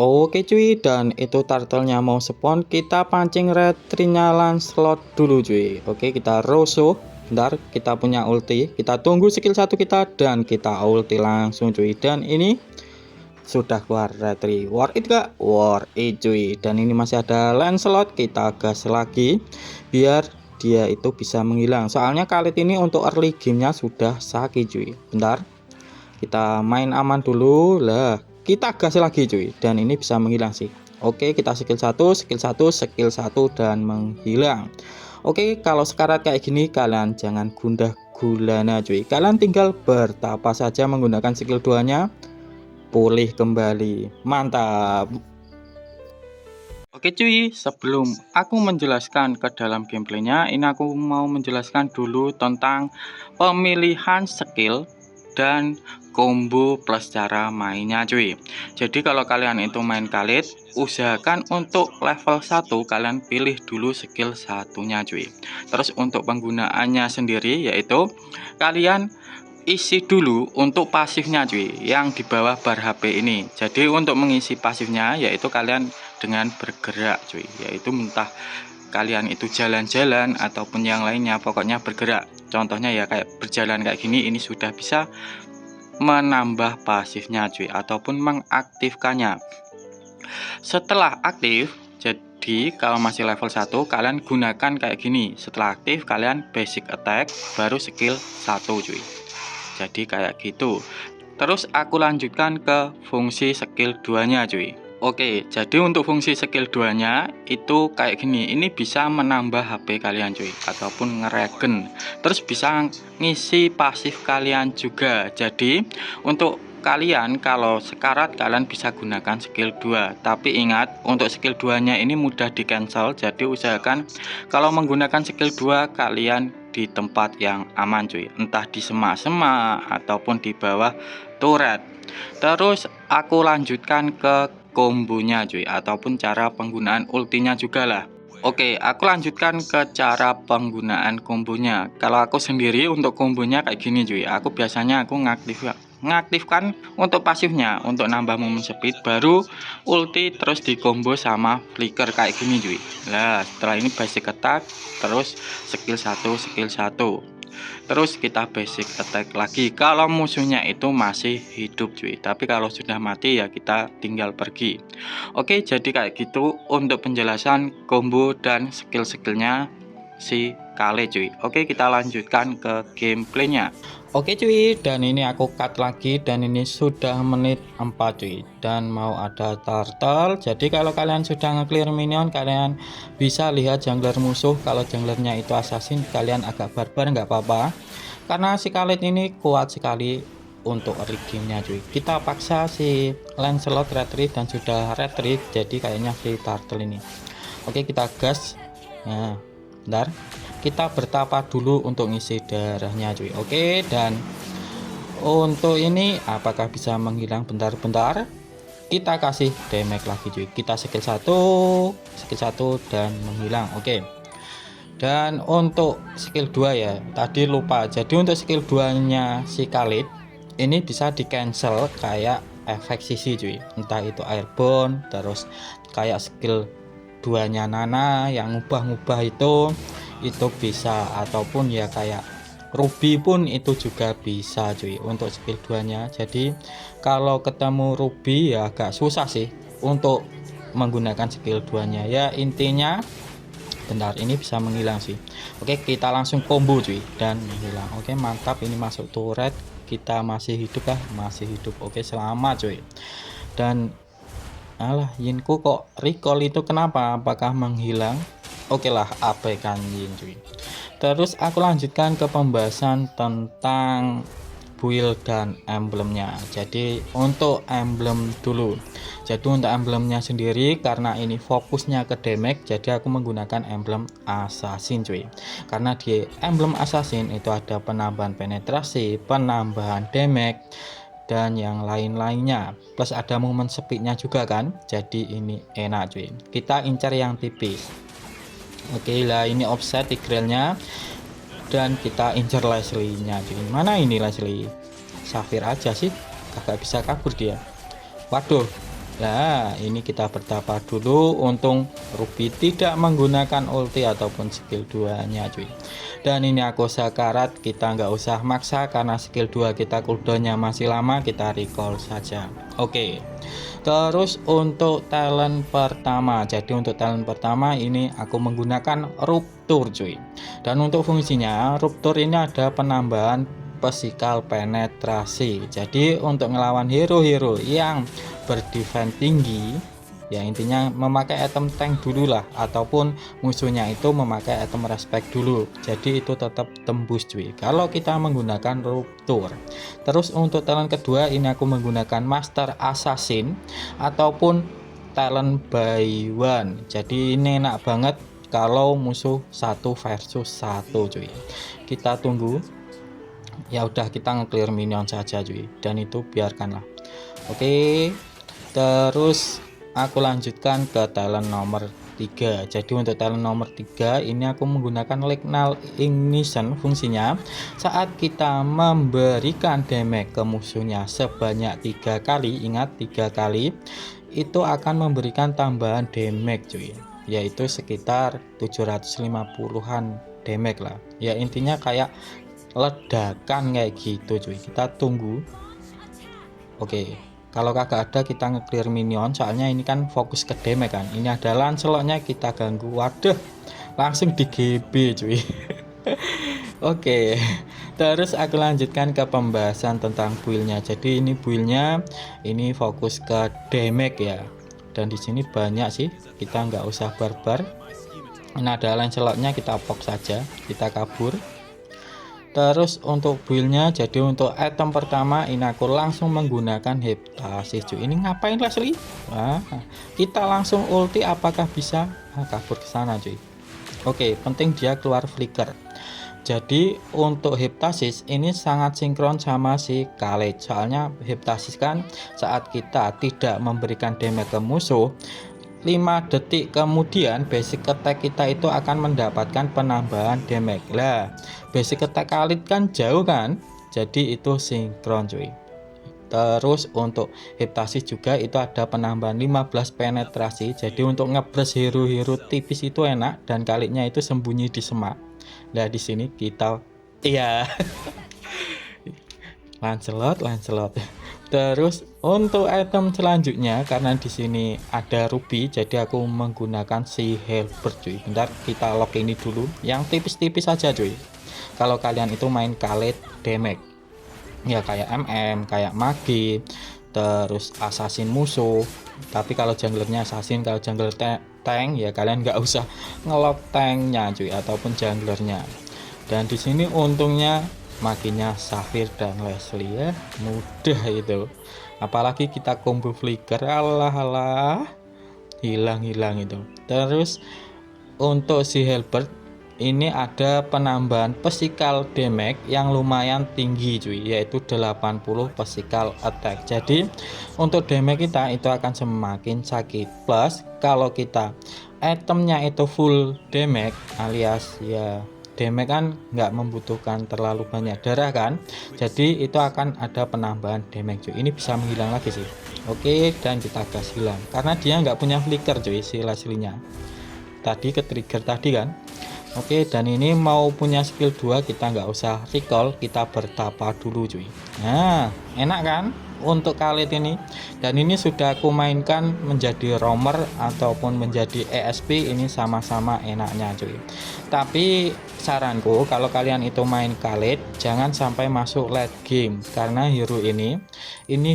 Oke cuy, dan itu turtle-nya mau spawn, kita pancing retrinya Lancelot dulu cuy. Oke, kita rusuh. Bentar, kita punya ulti. Kita tunggu skill 1 kita dan kita ulti langsung cuy. Dan ini sudah keluar retri. War it gak? War it cuy. Dan ini masih ada Lancelot, kita gas lagi biar dia itu bisa menghilang. Soalnya kali ini untuk early gamenya sudah sakit cuy. Bentar, kita main aman dulu lah, kita gas lagi cuy, dan ini bisa menghilang sih. Oke, kita skill 1 skill 1 skill 1 dan menghilang. Oke, kalau sekarat kayak gini kalian jangan gundah gulana cuy, kalian tinggal bertapa saja menggunakan skill 2 nya, pulih kembali, mantap. Oke cuy, sebelum aku menjelaskan ke dalam gameplaynya, ini aku mau menjelaskan dulu tentang pemilihan skill dan combo plus cara mainnya cuy. Jadi kalau kalian itu main Khalid, usahakan untuk level 1 kalian pilih dulu skill satunya cuy. Terus untuk penggunaannya sendiri yaitu kalian isi dulu untuk pasifnya cuy, yang di bawah bar HP ini. Jadi untuk mengisi pasifnya yaitu kalian dengan bergerak cuy, yaitu entah kalian itu jalan-jalan ataupun yang lainnya, pokoknya bergerak. Contohnya ya kayak berjalan kayak gini, ini sudah bisa menambah pasifnya cuy, ataupun mengaktifkannya. Setelah aktif, jadi kalau masih level 1 kalian gunakan kayak gini. Setelah aktif kalian basic attack baru skill 1 cuy. Jadi kayak gitu. Terus aku lanjutkan ke fungsi skill 2 nya cuy. Oke, jadi untuk fungsi skill 2 nya itu kayak gini. Ini bisa menambah HP kalian cuy, ataupun ngeregen. Terus bisa ngisi pasif kalian juga. Jadi untuk kalian kalau sekarat kalian bisa gunakan skill 2. Tapi ingat, untuk skill 2 nya ini mudah di cancel. Jadi usahakan kalau menggunakan skill 2 kalian di tempat yang aman cuy, entah di semak-semak ataupun di bawah turret. Terus aku lanjutkan ke kombonya cuy, ataupun cara penggunaan ultinya juga lah. Oke, aku lanjutkan ke cara penggunaan kombonya. Kalau aku sendiri untuk kombonya kayak gini cuy, aku biasanya ngaktifkan untuk pasifnya untuk nambah movement speed, baru ulti terus di combo sama flicker kayak gini cuy. Nah setelah ini basic attack, terus skill 1 skill 1, terus kita basic attack lagi kalau musuhnya itu masih hidup cuy. Tapi kalau sudah mati ya kita tinggal pergi. Oke, jadi kayak gitu untuk penjelasan combo dan skill-skillnya si Khalid cuy. Oke, kita lanjutkan ke gameplaynya. Oke cuy, dan ini aku cut lagi, dan ini sudah menit 4 cuy, dan mau ada turtle. Jadi kalau kalian sudah nge-clear minion, kalian bisa lihat jungler musuh. Kalau junglernya itu assassin, kalian agak barbar nggak apa-apa, karena si Khalid ini kuat sekali untuk early gamenya cuy. Kita paksa si Lancelot retreat dan sudah retreat, jadi kayaknya si turtle ini. Oke, kita gas. Nah bentar, kita bertapa dulu untuk ngisi darahnya cuy. Oke, dan untuk ini apakah bisa menghilang? Bentar-bentar, kita kasih damage lagi cuy. Kita skill 1 dan menghilang. Oke, dan untuk skill 2 ya tadi lupa, jadi untuk skill 2 nya si Khalid ini bisa di cancel kayak efek sisi cuy, entah itu airborne, terus kayak skill 2 nya Nana yang ngubah-ngubah itu bisa, ataupun ya kayak Ruby pun itu juga bisa cuy untuk skill 2 nya. Jadi kalau ketemu Ruby ya agak susah sih untuk menggunakan skill 2 nya ya. Intinya bentar, ini bisa menghilang sih. Oke, kita langsung combo cuy dan menghilang. Oke, mantap, ini masuk turret, kita masih hidup kah? Masih hidup. Oke, selamat cuy. Dan alah, Yinku kok recall itu kenapa? Apakah menghilang? Oke lah, abaikan Yin cuy. Terus aku lanjutkan ke pembahasan tentang build dan emblemnya. Jadi untuk emblem dulu. Jadi untuk emblemnya sendiri, karena ini fokusnya ke damage, jadi aku menggunakan emblem assassin cuy. Karena di emblem assassin itu ada penambahan penetrasi, penambahan damage, dan yang lain-lainnya, plus ada momen speednya juga kan. Jadi ini enak cuy, kita incar yang tipis. Oke lah, ini offset tigrelnya, dan kita incar Leslie nya cuy. Mana ini Leslie? Safir aja sih, kagak bisa kabur dia. Waduh, Nah, ini kita bertapa dulu. Untung Ruby tidak menggunakan ulti ataupun skill 2-nya cuy. Dan ini aku sekarat, kita nggak usah maksa karena skill 2 kita cooldownnya masih lama, kita recall saja. Oke. Terus untuk talent pertama. Jadi untuk talent pertama ini aku menggunakan Rupture cuy. Dan untuk fungsinya Rupture ini ada penambahan physical penetrasi. Jadi untuk ngelawan hero-hero yang berdefense tinggi, ya intinya memakai item tank dulu lah, ataupun musuhnya itu memakai item respect dulu, jadi itu tetap tembus cuy kalau kita menggunakan Rupture. Terus untuk talent kedua ini aku menggunakan Master Assassin ataupun talent by one. Jadi ini enak banget kalau musuh 1 versus 1 cuy. Kita tunggu. Ya udah, kita nge-clear minion saja cuy, dan itu biarkanlah. Oke, terus aku lanjutkan ke talent nomor 3. Jadi untuk talent nomor 3 ini aku menggunakan Lignal Ignition. Fungsinya saat kita memberikan damage ke musuhnya sebanyak 3 kali, ingat 3 kali, itu akan memberikan tambahan damage cuy, yaitu sekitar 750-an damage lah. Ya intinya kayak ledakan kayak gitu cuy. Kita tunggu. Oke, kalau kagak ada kita nge-clear minion, soalnya ini kan fokus ke damage kan. Ini ada Lancelotnya, kita ganggu. Waduh, langsung di GB cuy. Oke, terus aku lanjutkan ke pembahasan tentang build-nya. Jadi ini build-nya ini fokus ke damage ya. Dan di sini banyak sih, kita nggak usah barbar. Ini ada Lancelotnya, kita pok saja, kita kabur. Terus untuk build-nya, jadi untuk item pertama ini aku langsung menggunakan Heptasis cuy. Ini ngapain Leslie? Nah, kita langsung ulti, apakah bisa? Kabur ke sana cuy. Oke, penting dia keluar flicker. Jadi untuk Heptasis ini sangat sinkron sama si Khaled. Soalnya Heptasis kan saat kita tidak memberikan damage ke musuh, 5 detik kemudian basic attack kita itu akan mendapatkan penambahan damage lah. Basic attack Khalid kan jauh kan, jadi itu sinkron cuy. Terus untuk Heptasis juga itu ada penambahan 15 penetrasi, jadi untuk ngebres hero-hero tipis itu enak, dan Khalidnya itu sembunyi di semak. Nah di sini kita iya Lancelot. Terus untuk item selanjutnya, karena di sini ada Ruby, jadi aku menggunakan si Halberd cuy. Bentar, kita lock ini dulu. Yang tipis-tipis saja cuy. Kalau kalian itu main Khaled damage, ya kayak MM, kayak Magi, terus assassin musuh. Tapi kalau junglernya assassin, kalau jungler tank, ya kalian nggak usah ngelock tanknya cuy, ataupun junglernya. Dan di sini untungnya Maginya Safir dan Leslie ya, mudah itu. Apalagi kita combo flicker, alah hilang itu. Terus untuk si Halberd ini ada penambahan physical damage yang lumayan tinggi cuy, yaitu 80 physical attack. Jadi untuk damage kita itu akan semakin sakit. Plus kalau kita itemnya itu full damage, alias ya damage kan nggak membutuhkan terlalu banyak darah kan, jadi itu akan ada penambahan damage cuy. Ini bisa menghilang lagi sih. Oke, dan kita gas hilang karena dia nggak punya flicker cuy si Leslie-nya. Tadi ke trigger tadi kan. Oke, dan ini mau punya skill 2 kita nggak usah recall, kita bertapa dulu cuy. Nah enak kan untuk Khaled ini, dan ini sudah aku mainkan menjadi roamer ataupun menjadi ESP, ini sama-sama enaknya cuy. Tapi saranku kalau kalian itu main Khaled jangan sampai masuk late game, karena hero ini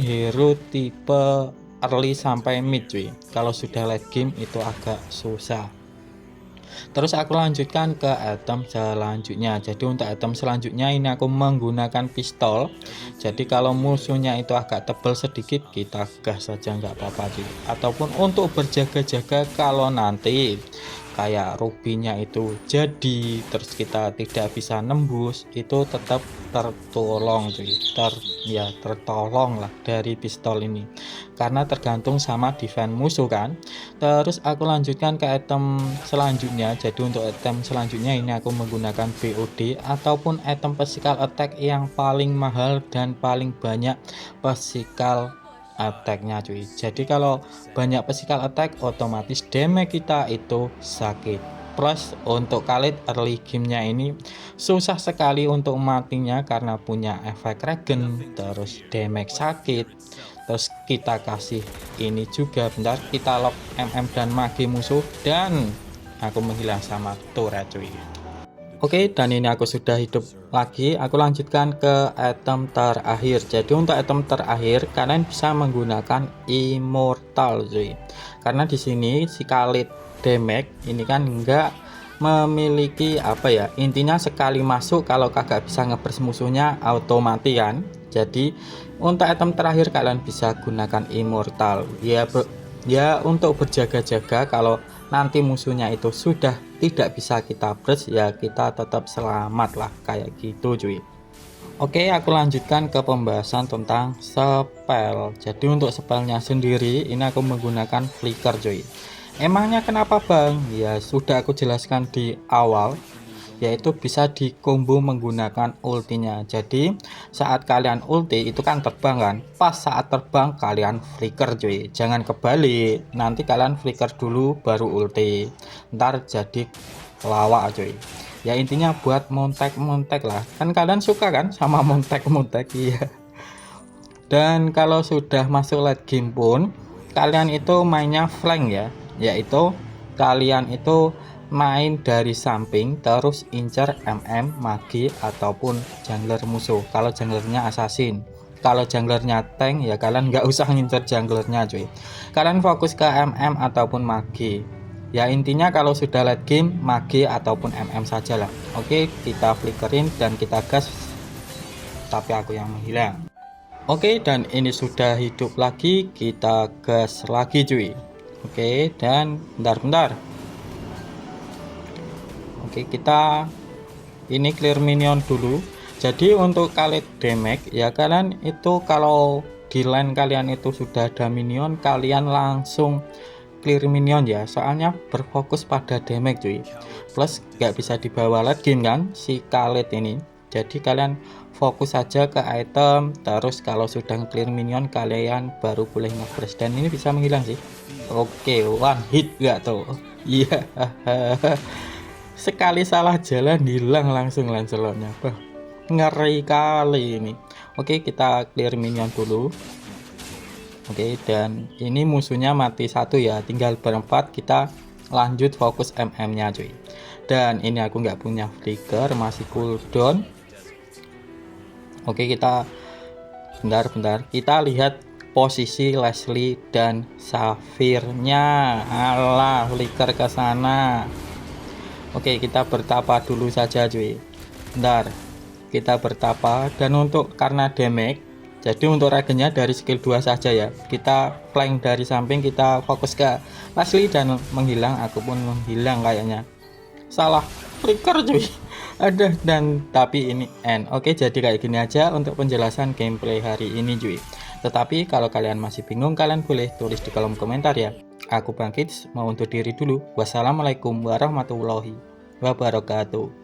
hero tipe early sampai mid cuy. Kalau sudah late game itu agak susah. Terus aku lanjutkan ke item selanjutnya. Jadi untuk item selanjutnya ini aku menggunakan pistol. Jadi kalau musuhnya itu agak tebal sedikit, kita gas saja nggak apa-apa sih. Ataupun untuk berjaga-jaga kalau nanti kayak rubinya itu jadi terus kita tidak bisa nembus, itu tetap tertolong cuy. Tertolong lah dari pistol ini, karena tergantung sama defense musuh kan. Terus aku lanjutkan ke item selanjutnya. Jadi untuk item selanjutnya ini aku menggunakan BOD ataupun item physical attack yang paling mahal dan paling banyak physical attack-nya cuy. Jadi kalau banyak physical attack otomatis damage kita itu sakit. Plus untuk Khalid early gamenya ini susah sekali untuk matinya karena punya efek regen, terus damage sakit. Terus kita kasih ini juga, bentar, kita lock MM dan magi musuh dan aku menghilang sama turret cuy. Oke, dan ini aku sudah hidup lagi. Aku lanjutkan ke item terakhir. Jadi untuk item terakhir kalian bisa menggunakan immortal cuy. Karena di sini si Khalid damage ini kan enggak memiliki apa ya, intinya sekali masuk kalau kagak bisa ngebers musuhnya auto mati kan. Jadi untuk item terakhir kalian bisa gunakan immortal ya untuk berjaga-jaga kalau nanti musuhnya itu sudah tidak bisa kita burst ya kita tetap selamat lah kayak gitu cuy. Oke, aku lanjutkan ke pembahasan tentang spell. Jadi untuk spellnya sendiri ini aku menggunakan flicker cuy. Emangnya kenapa bang? Ya sudah aku jelaskan di awal, yaitu bisa di combo menggunakan ultinya. Jadi saat kalian ulti itu kan terbang kan, pas saat terbang kalian flicker cuy, jangan kebalik, nanti kalian flicker dulu baru ulti, ntar jadi lawak cuy. Ya intinya buat montek-montek lah, kan kalian suka kan sama montek-montek ya. Dan kalau sudah masuk late game pun kalian itu mainnya flank ya, yaitu kalian itu main dari samping terus incer MM, magi ataupun jungler musuh. Kalau junglernya assassin, kalau junglernya tank ya kalian nggak usah ngincer junglernya cuy, kalian fokus ke MM ataupun magi. Ya intinya kalau sudah late game magi ataupun MM saja lah. Oke, kita flickerin dan kita gas, tapi aku yang menghilang. Oke, dan ini sudah hidup lagi, kita gas lagi cuy. Oke, dan bentar. Oke, kita ini clear minion dulu. Jadi untuk Khalid damage ya kalian itu kalau di line kalian itu sudah ada minion kalian langsung clear minion ya, soalnya berfokus pada damage cuy. Plus nggak bisa dibawa late game kan si Khalid ini, jadi kalian fokus saja ke item, terus kalau sudah clear minion kalian baru boleh nge-burst dan ini bisa menghilang sih. Oke, one hit gak tuh? Iya. Sekali salah jalan hilang langsung Lancelotnya. Ngeri kali ini. Oke, kita clear minion dulu. Oke, dan ini musuhnya mati satu ya, tinggal berempat, kita lanjut fokus MM nya cuy. Dan ini aku nggak punya flicker, masih cooldown. Oke, kita bentar, kita lihat posisi Leslie dan Safirnya. Alah, flicker ke sana. Oke, kita bertapa dulu saja cuy. Bentar, kita bertapa. Dan untuk karena damage, jadi untuk regennya dari skill 2 saja ya, kita flank dari samping, kita fokus ke Leslie dan menghilang. Aku pun menghilang kayaknya, salah flicker cuy. Ada dan tapi ini end. Oke, jadi kayak gini aja untuk penjelasan gameplay hari ini cuy. Tetapi kalau kalian masih bingung kalian boleh tulis di kolom komentar ya. Aku bangkit mau undur diri dulu. Wassalamualaikum warahmatullahi wabarakatuh.